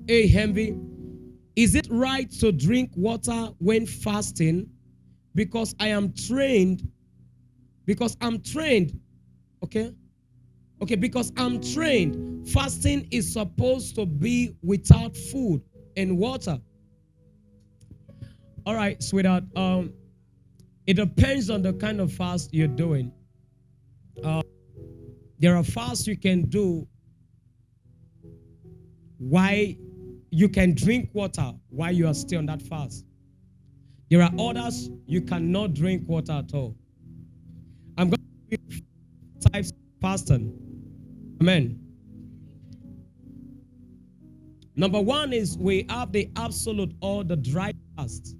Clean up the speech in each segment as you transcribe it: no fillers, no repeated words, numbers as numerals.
Hey, Henry, is it right to drink water when fasting? Because I am trained, because I'm trained, okay? Okay, because I'm trained, fasting is supposed to be without food and water. All right, sweetheart. It depends on the kind of fast you're doing. Uh, there are fasts you can do why you can drink water while you are still on that fast. There are others you cannot drink water at all. I'm going to give types of fasting. Amen. Number one is we have the absolute or the dry fast.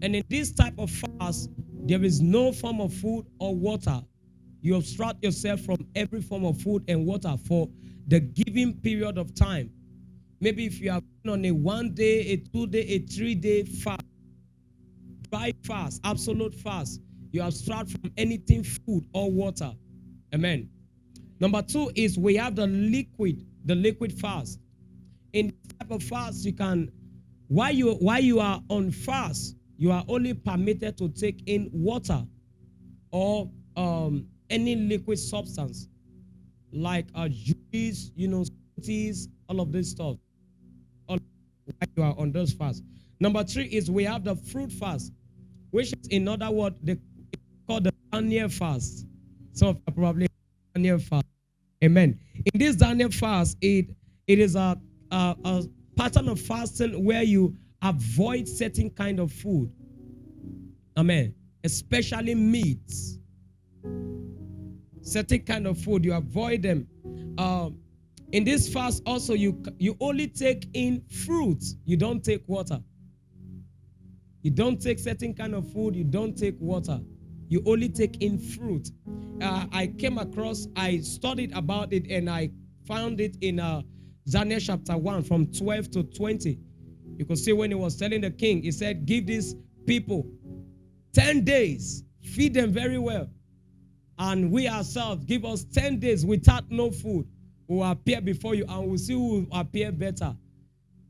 And in this type of fast, there is no form of food or water. You obstruct yourself from every form of food and water for the given period of time. Maybe if you are on a 1 day, a 2 day, a 3 day fast, dry fast, absolute fast, you abstract from anything food or water. Amen. Number two is we have the liquid fast. In this type of fast, you can, while you are on fast, you are only permitted to take in water or any liquid substance like juice, teas, all of this stuff. All while you are on those fast. Number three is we have the fruit fast, which is in other words they call the Daniel fast. Some of you probably Daniel fast. Amen. In this Daniel fast, it is a pattern of fasting where you avoid certain kind of food. Amen. Especially meats. Certain kind of food you avoid them. In this fast also you only take in fruits. You don't take water. You don't take certain kind of food. You don't take water. You only take in fruit. I studied about it and I found it in Daniel chapter 1 from 12 to 20. You could see when he was telling the king, he said, give these people 10 days, feed them very well. And we ourselves, give us 10 days without no food. We will appear before you and we'll see who will appear better.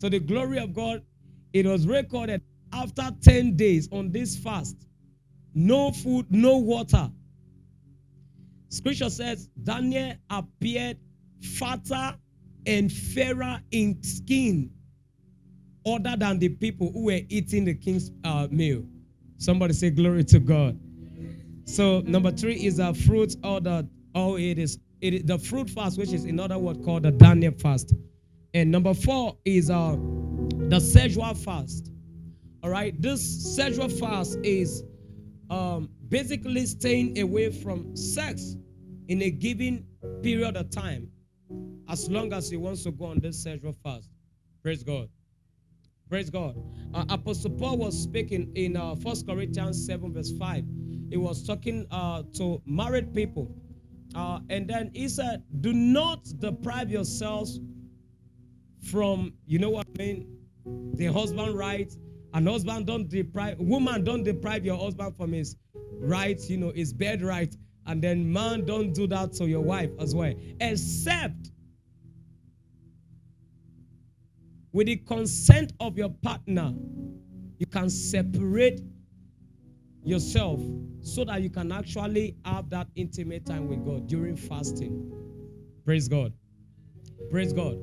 To the glory of God, it was recorded after 10 days on this fast, no food, no water. Scripture says Daniel appeared fatter and fairer in skin other than the people who were eating the king's meal. Somebody say glory to God. So number three is a fruit or it is the fruit fast, which is in other words called the Daniel fast. And number four is the sexual fast. All right, this sexual fast is basically staying away from sex in a given period of time, as long as he wants to go on this sexual fast. Praise God. Praise God. Apostle Paul was speaking in 1 Corinthians 7 verse 5. He was talking to married people. And then he said, do not deprive yourselves from, you know what I mean, the husband rights. And woman don't deprive your husband from his rights, his bed right. And then man don't do that to your wife as well. Except with the consent of your partner, you can separate yourself so that you can actually have that intimate time with God during fasting. Praise God. Praise God.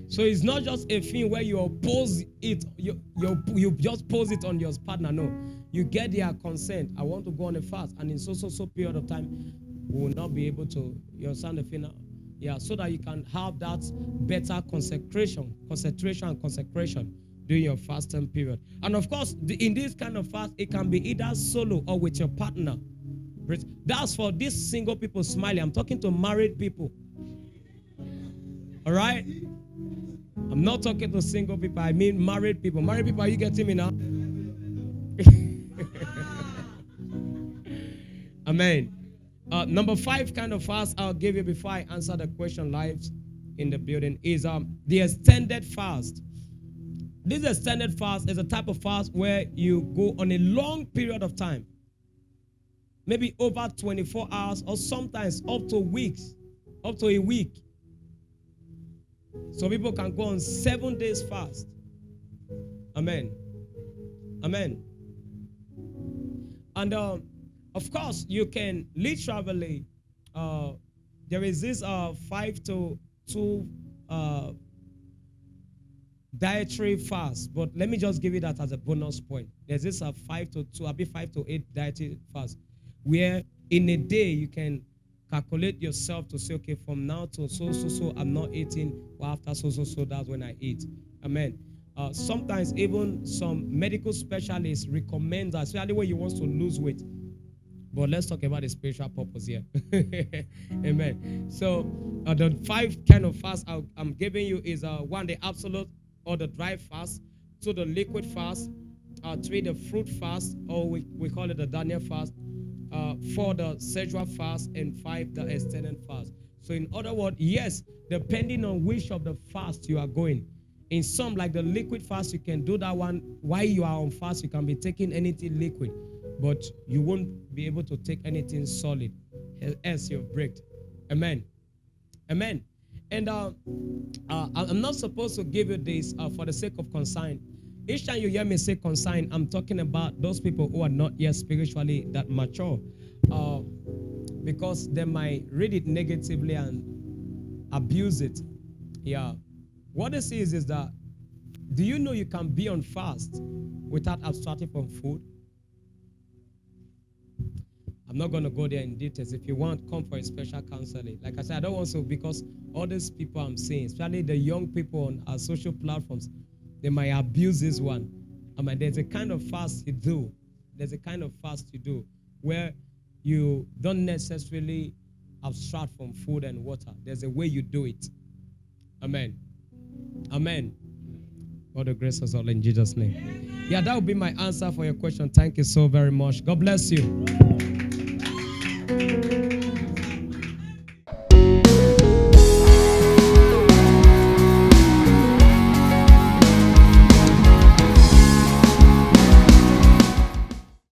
So it's not just a thing where you oppose it, you just pose it on your partner. No, you get their consent. I want to go on a fast, and in so period of time, we will not be able to. You understand the thing now? Yeah, so that you can have that better concentration during your fasting period. And of course, in this kind of fast, it can be either solo or with your partner. That's for these single people smiling. I'm talking to married people. All right? I'm not talking to single people. I mean married people. Married people, are you getting me now? Amen. Number 5 kind of fast I'll give you before I answer the question live in the building is the extended fast. This extended fast is a type of fast where you go on a long period of time. Maybe over 24 hours or sometimes up to weeks, up to a week. So people can go on 7 days fast. Amen. Amen. And of course, you can literally, there is this 5 to 2 dietary fast, but let me just give you that as a bonus point. There's this 5 to 2, I'll be 5 to 8 dietary fast, where in a day you can calculate yourself to say, okay, from now to so I'm not eating, or after so that's when I eat. Amen. Sometimes even some medical specialists recommend that, especially when you want to lose weight. But let's talk about the spiritual purpose here. Amen. So the 5 kind of fast I'm giving you is 1, the absolute or the dry fast; 2, the liquid fast; 3, the fruit fast, or we call it the Daniel fast; 4, the sexual fast; and 5, the extended fast. So in other words, yes, depending on which of the fast you are going. In some, like the liquid fast, you can do that one while you are on fast. You can be taking anything liquid, but you won't be able to take anything solid, else you've breaked. Amen. Amen. And I'm not supposed to give you this for the sake of consign. Each time you hear me say consign, I'm talking about those people who are not yet spiritually that mature, because they might read it negatively and abuse it. Yeah. What this is that, do you know you can be on fast without abstracting from food? I'm not going to go there in details. If you want, come for a special counseling. Like I said, I don't want to, because all these people I'm seeing, especially the young people on our social platforms, they might abuse this one. I mean, there's a kind of fast you do. There's a kind of fast you do where you don't necessarily abstract from food and water. There's a way you do it. Amen. Amen. God the grace us all in Jesus' name. Yeah, that would be my answer for your question. Thank you so very much. God bless you.